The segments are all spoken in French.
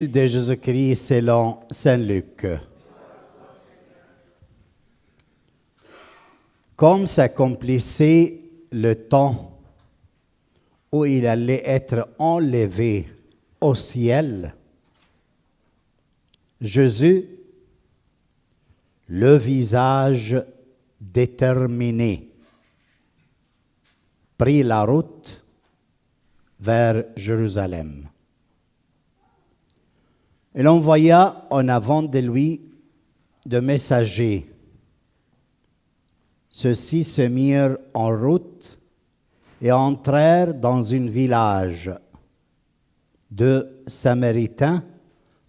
De Jésus-Christ selon Saint Luc. Comme s'accomplissait le temps où il allait être enlevé au ciel, Jésus, le visage déterminé, prit la route vers Jérusalem. Il envoya en avant de lui de messagers. Ceux-ci se mirent en route et entrèrent dans un village de Samaritains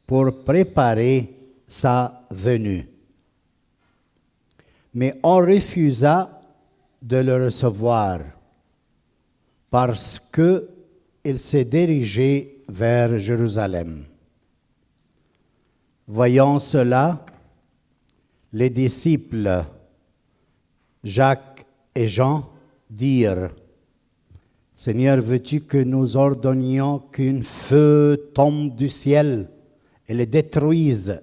pour préparer sa venue. Mais on refusa de le recevoir parce qu'il se dirigeait vers Jérusalem. Voyant cela, les disciples Jacques et Jean dirent: « Seigneur, veux-tu que nous ordonnions qu'un feu tombe du ciel et les détruise ?»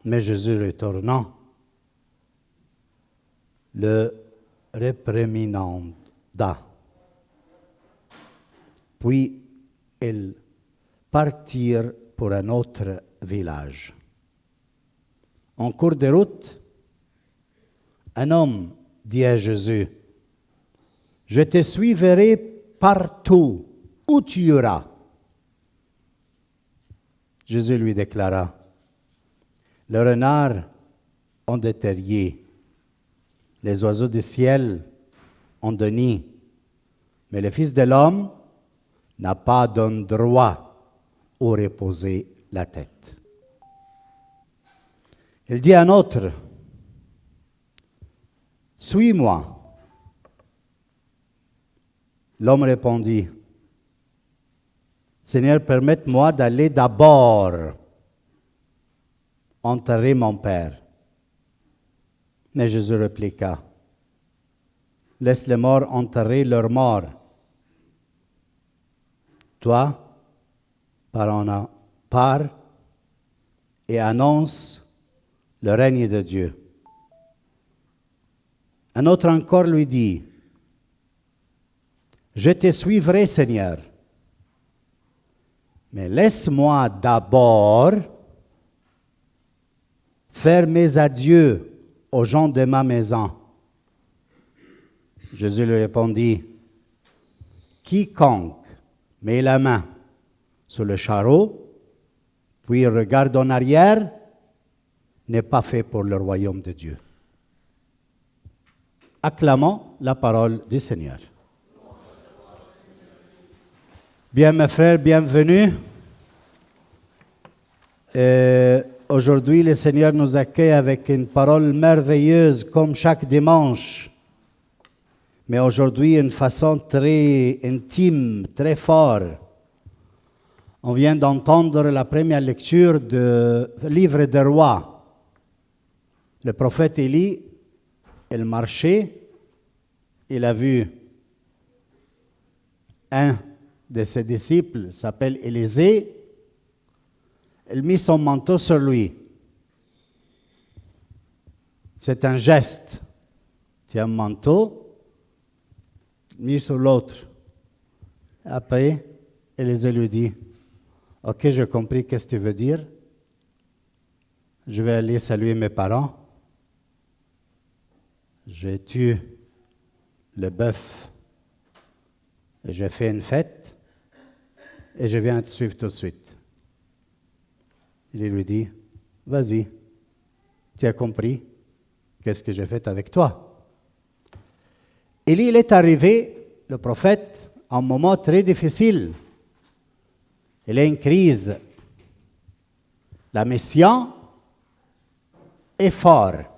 Mais Jésus retournant, le réprimanda. Puis ils partirent pour un autre village. En cours de route, un homme dit à Jésus: « Je te suivrai partout où tu iras. » Jésus lui déclara: « Les renards ont des terriers, les oiseaux du ciel ont des nids, mais le Fils de l'homme n'a pas d'endroit où reposer la tête. » Il dit à un autre: « Suis-moi. » L'homme répondit: « Seigneur, permette-moi d'aller d'abord enterrer mon père. » Mais Jésus répliqua: « Laisse les morts enterrer leurs morts. Toi, pars et annonce le règne de Dieu. » Un autre encore lui dit: « Je te suivrai, Seigneur, mais laisse-moi d'abord faire mes adieux aux gens de ma maison. » Jésus lui répondit: « Quiconque met la main sur le charreau, puis regarde en arrière, n'est pas fait pour le royaume de Dieu. » Acclamons la parole du Seigneur. Bien, mes frères, bienvenue. Aujourd'hui, le Seigneur nous accueille avec une parole merveilleuse, comme chaque dimanche. Mais aujourd'hui, une façon très intime, très forte. On vient d'entendre la première lecture du livre des rois. Le prophète Élie, il marchait, il a vu un de ses disciples, s'appelle Élisée, il mit son manteau sur lui. C'est un geste. Tu as un manteau, mis sur l'autre. Après, Élisée lui dit: « Ok, j'ai compris qu'est-ce que tu veux dire. Je vais aller saluer mes parents. J'ai tué le bœuf et j'ai fait une fête et je viens te suivre tout de suite. » Il lui dit: « Vas-y, tu as compris qu'est-ce que j'ai fait avec toi. » Il est arrivé, le prophète, à un moment très difficile. Il y a une crise. La mission est forte.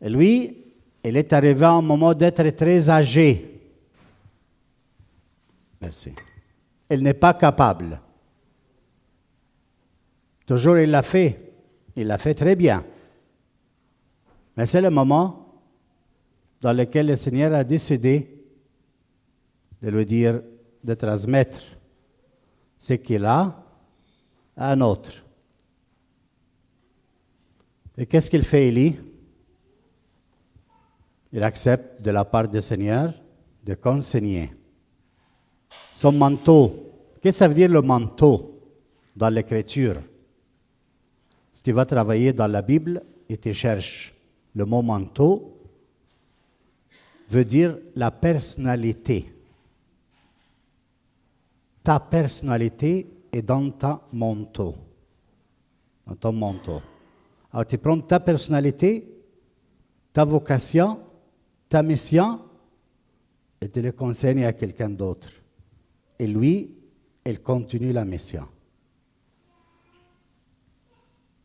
Et lui, il est arrivé à un moment d'être très âgé. Merci. Il n'est pas capable. Toujours il l'a fait. Il l'a fait très bien. Mais c'est le moment dans lequel le Seigneur a décidé de lui dire de transmettre ce qu'il a à un autre. Et qu'est-ce qu'il fait, Élie? Il accepte de la part du Seigneur de consigner son manteau. Qu'est-ce que ça veut dire le manteau dans l'Écriture? Si tu vas travailler dans la Bible et tu cherches le mot manteau, veut dire la personnalité. Ta personnalité est dans ta manteau. Dans ton manteau. Alors tu prends ta personnalité, ta vocation, ta mission, et tu le consignes à quelqu'un d'autre. Et lui, il continue la mission.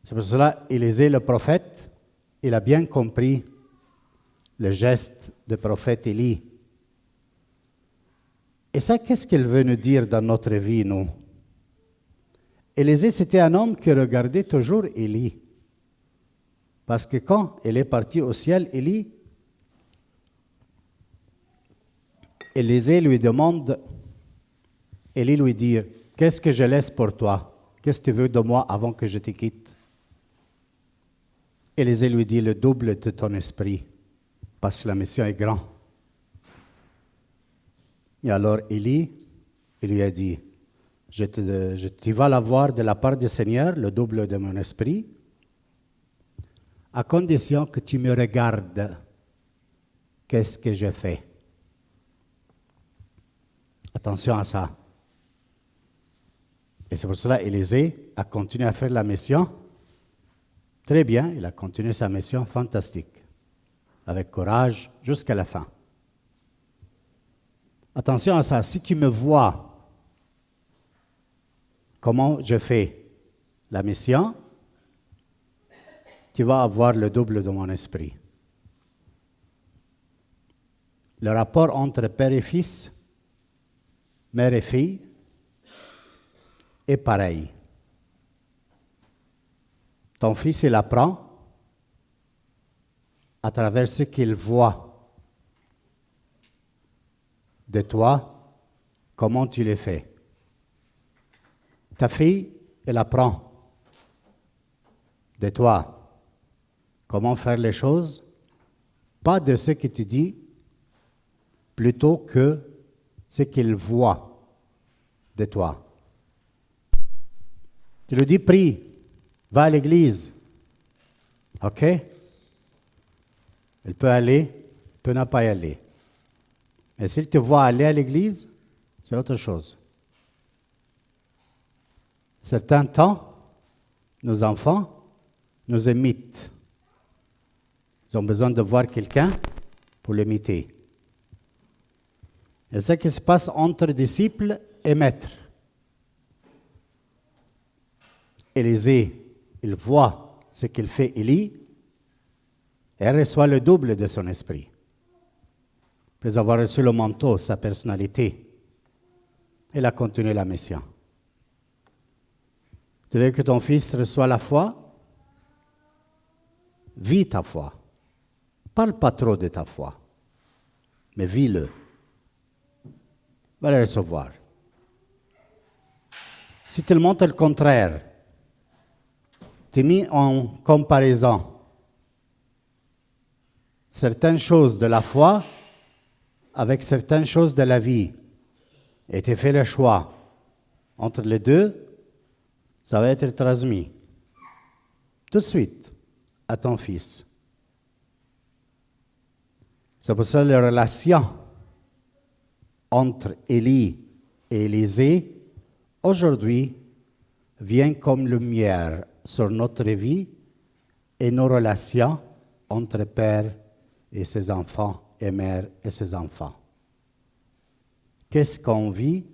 C'est pour cela qu'Élisée, le prophète, il a bien compris le geste du prophète Élie. Et ça, qu'est-ce qu'il veut nous dire dans notre vie, nous? Élisée, c'était un homme qui regardait toujours Élie. Parce que quand il est parti au ciel, Élisée lui demande, Élie lui dit, qu'est-ce que je laisse pour toi? Qu'est-ce que tu veux de moi avant que je te quitte? Élisée lui dit, le double de ton esprit, parce que la mission est grande. Et alors Élie, il lui a dit, tu vas l'avoir de la part du Seigneur, le double de mon esprit, à condition que tu me regardes. Qu'est-ce que je fais? Attention à ça. Et c'est pour cela qu'Élisée a continué à faire la mission. Très bien, il a continué sa mission fantastique, avec courage jusqu'à la fin. Attention à ça, si tu me vois comment je fais la mission, tu vas avoir le double de mon esprit. Le rapport entre père et fils, mère et fille, est pareil. Ton fils, il apprend à travers ce qu'il voit de toi, comment tu le fais. Ta fille, elle apprend de toi comment faire les choses, pas de ce que tu dis, plutôt que ce qu'il voit de toi. Tu lui dis, prie, va à l'église. OK? Elle peut aller, elle peut ne pas y aller. Mais s'il te voit aller à l'église, c'est autre chose. Certains temps, nos enfants nous imitent. Ils ont besoin de voir quelqu'un pour l'imiter. Et c'est ce qui se passe entre disciples et maîtres. Élisée, il voit ce qu'il fait Élie, et elle reçoit le double de son esprit. Après avoir reçu le manteau, sa personnalité, elle a continué la mission. Tu veux que ton fils reçoive la foi? Vis ta foi. Parle pas trop de ta foi, mais vis-le. Va le recevoir. Si tu le montres le contraire, tu es mis en comparaison certaines choses de la foi avec certaines choses de la vie, et tu fais le choix entre les deux, ça va être transmis tout de suite à ton fils. C'est pour ça que la relation entre Élie et Élisée, aujourd'hui, vient comme lumière sur notre vie et nos relations entre père et ses enfants et mère et ses enfants. Qu'est-ce qu'on vit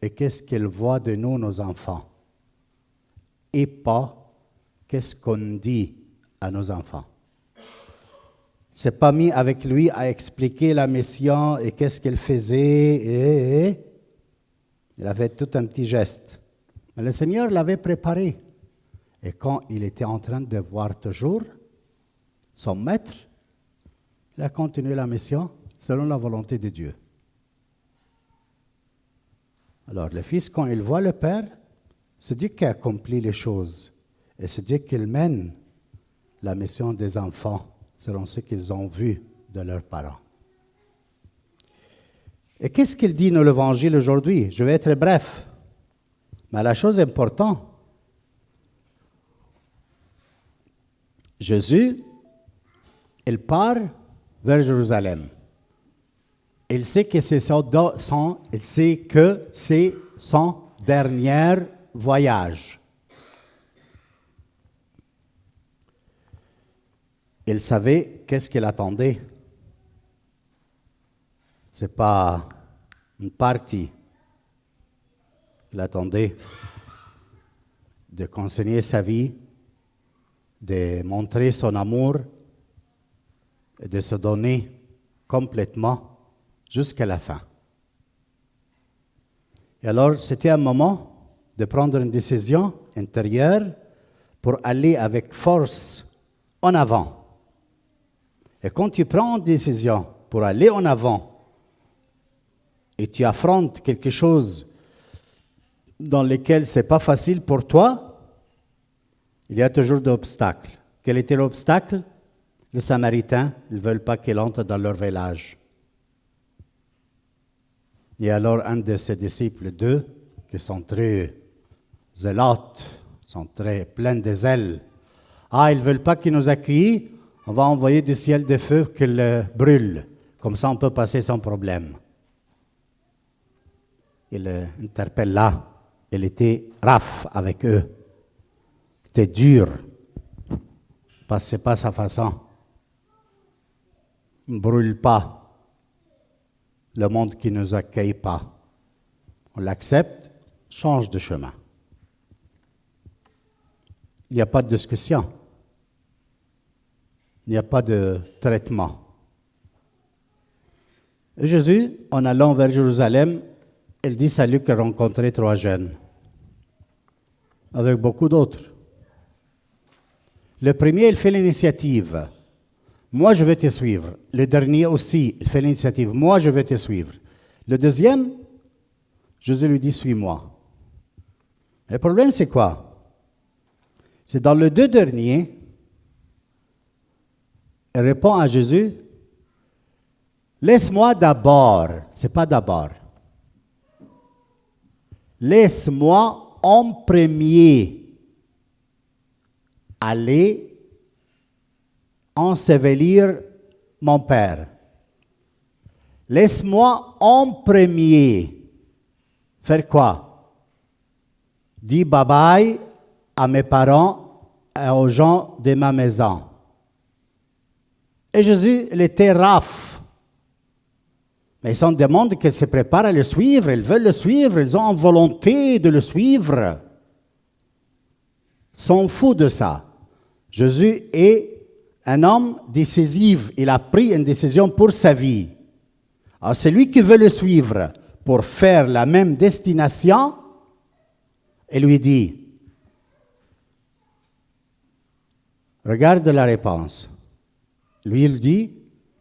et qu'est-ce qu'ils voient de nous, nos enfants? Et pas qu'est-ce qu'on dit à nos enfants. C'est pas mis avec lui à expliquer la mission et qu'est-ce qu'il faisait. Il avait tout un petit geste. Mais le Seigneur l'avait préparé. Et quand il était en train de voir toujours son maître, il a continué la mission selon la volonté de Dieu. Alors, le Fils, quand il voit le Père, c'est Dieu qui accomplit les choses. Et c'est Dieu qui mène la mission des enfants selon ce qu'ils ont vu de leurs parents. Et qu'est-ce qu'il dit dans l'Évangile aujourd'hui? Je vais être bref. Mais la chose importante, Jésus, il part vers Jérusalem. Il sait que c'est son dernier voyage. Il savait qu'est-ce qu'il attendait. Ce n'est pas une partie. Il attendait de continuer sa vie, de montrer son amour et de se donner complètement jusqu'à la fin. Et alors, c'était un moment de prendre une décision intérieure pour aller avec force en avant. Et quand tu prends une décision pour aller en avant et tu affrontes quelque chose dans lequel ce n'est pas facile pour toi, il y a toujours des obstacles. Quel était l'obstacle? Les Samaritains, ils ne veulent pas qu'il entre dans leur village. Et alors, un de ses disciples, deux, qui sont très zélotes, sont très pleins de zèle. Ah, ils ne veulent pas qu'ils nous accueillent, on va envoyer du ciel des feux qu'ils brûlent. Comme ça, on peut passer sans problème. Il interpelle là. Il était raf avec eux. Il était dur. Parce que ce n'est pas sa façon. On ne brûle pas le monde qui ne nous accueille pas. On l'accepte, change de chemin. Il n'y a pas de discussion. Il n'y a pas de traitement. Et Jésus, en allant vers Jérusalem, il dit à Luc qu'il a rencontré 3 jeunes, avec beaucoup d'autres. Le premier, il fait l'initiative. Moi, je vais te suivre. Le dernier aussi, il fait l'initiative. Moi, je vais te suivre. Le deuxième, Jésus lui dit, suis-moi. Le problème, c'est quoi? C'est dans les 2 derniers, il répond à Jésus, laisse-moi d'abord, c'est pas d'abord, laisse-moi en premier aller ensevelir mon Père. Laisse-moi en premier faire quoi? Dire bye-bye à mes parents et aux gens de ma maison. Et Jésus, il était raf. Mais ils ont demandé qu'ils se préparent à le suivre, ils veulent le suivre, ils ont en volonté de le suivre. Ils sont fous de ça. Jésus est un homme décisif, il a pris une décision pour sa vie. Alors celui qui veut le suivre pour faire la même destination, il lui dit, regarde la réponse. Lui, il dit,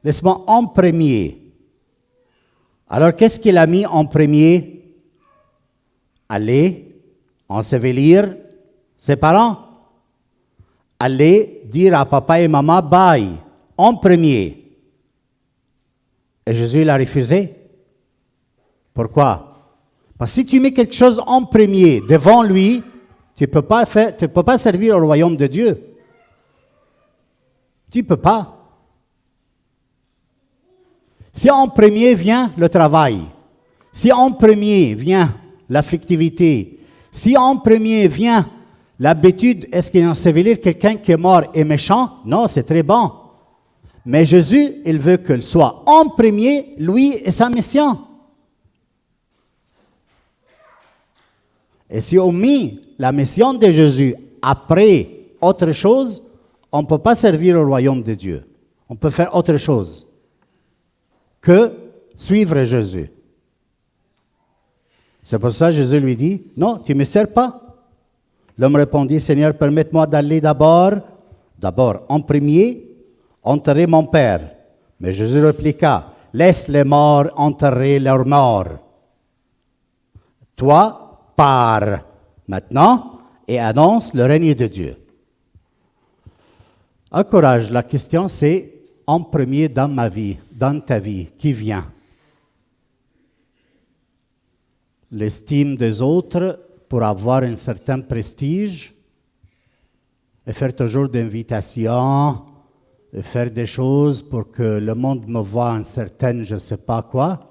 laisse-moi en premier. Alors, qu'est-ce qu'il a mis en premier? Aller ensevelir ses parents. Aller dire à papa et maman, bye, en premier. Et Jésus l'a refusé. Pourquoi? Parce que si tu mets quelque chose en premier devant lui, tu ne peux pas servir au royaume de Dieu. Tu ne peux pas. Si en premier vient le travail, si en premier vient l'affectivité, si en premier vient l'habitude, est-ce qu'il ensevelir quelqu'un qui est mort et méchant? Non, c'est très bon. Mais Jésus, il veut qu'il soit en premier, lui et sa mission. Et si on met la mission de Jésus après autre chose, on ne peut pas servir au royaume de Dieu. On peut faire autre chose que suivre Jésus. C'est pour ça que Jésus lui dit, non, tu ne me sers pas. L'homme répondit, Seigneur, permette-moi d'aller d'abord en premier, enterrer mon Père. Mais Jésus répliqua, laisse les morts enterrer leurs morts. Toi, pars maintenant et annonce le règne de Dieu. Encourage, la question c'est, en premier dans ma vie, dans ta vie, qui vient? L'estime des autres pour avoir un certain prestige et faire toujours d'invitations et faire des choses pour que le monde me voie en certaine je ne sais pas quoi.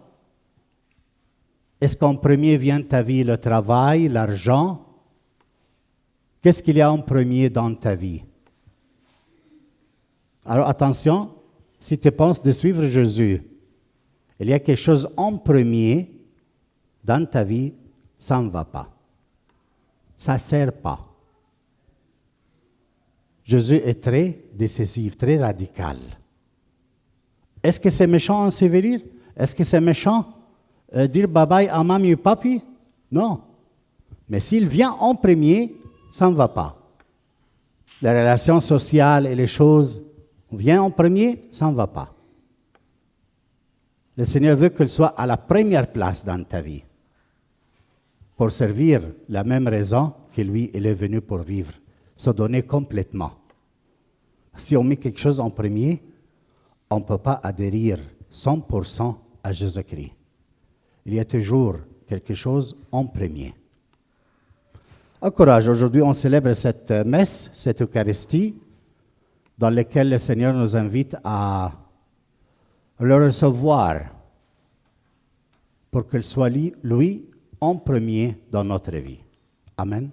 Est-ce qu'en premier vient ta vie le travail, l'argent? Qu'est-ce qu'il y a en premier dans ta vie? Alors attention, si tu penses de suivre Jésus, il y a quelque chose en premier dans ta vie, ça ne va pas. Ça ne sert pas. Jésus est très décisif, très radical. Est-ce que c'est méchant en sévérir? Est-ce que c'est méchant dire bye-bye à mamie et papi? Non. Mais s'il vient en premier, ça ne va pas. Les relations sociales et les choses viennent en premier, ça ne va pas. Le Seigneur veut qu'elle soit à la première place dans ta vie, pour servir la même raison que lui, il est venu pour vivre, se donner complètement. Si on met quelque chose en premier, on ne peut pas adhérer 100% à Jésus-Christ. Il y a toujours quelque chose en premier. Encourage, aujourd'hui on célèbre cette messe, cette Eucharistie, dans laquelle le Seigneur nous invite à le recevoir pour qu'il soit lui en premier dans notre vie. Amen.